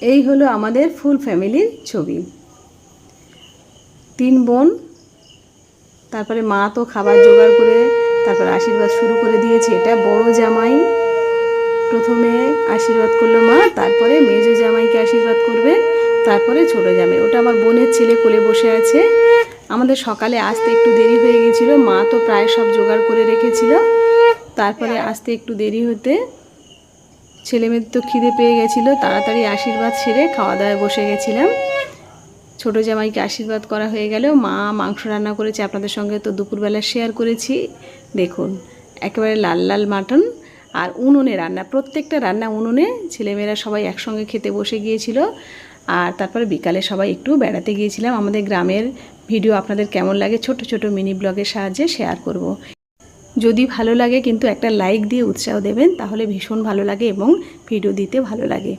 এই হলো আমাদের ফুল ফ্যামিলির ছবি। 3 বোন, তারপরে মা তো খাবার জোগাড় করে তারপর আশীর্বাদ শুরু করে দিয়েছে। এটা বড় জামাই, প্রথমে আশীর্বাদ করলো মা, তারপরে মেজো জামাইকে আশীর্বাদ করবে, তারপরে ছোট জামাই। ওটা আমার বোনের ছেলে কোলে বসে আছে। আমাদের সকালে আসতে একটু দেরি হয়ে গিয়েছিল, মা তো প্রায় সব জোগাড় করে রেখেছিল। তারপরে আসতে একটু দেরি হতে ছেলেমেয়ের তো খিদে পেয়ে গেছিলো, তাড়াতাড়ি আশীর্বাদ সেরে খাওয়া দাওয়ায় বসে গেছিলাম। ছোটো জামাইকে আশীর্বাদ করা হয়ে গেল। মা মাংস রান্না করেছে, আপনাদের সঙ্গে তো দুপুরবেলা শেয়ার করেছি। দেখুন একেবারে লাল লাল মাটন, আর উনুনে রান্না, প্রত্যেকটা রান্না উনুনে। ছেলেমেয়েরা সবাই একসঙ্গে খেতে বসে গিয়েছিল। আর তারপরে বিকালে সবাই একটু বেড়াতে গিয়েছিলাম। আমাদের গ্রামের ভিডিও আপনাদের কেমন লাগে ছোট ছোট মিনি ব্লগের সাহায্যে শেয়ার করব। যদি ভালো লাগে কিন্তু একটা লাইক দিয়ে উৎসাহ দেবেন, তাহলে ভীষণ ভালো লাগে এবং ভিডিও দিতে ভালো লাগে।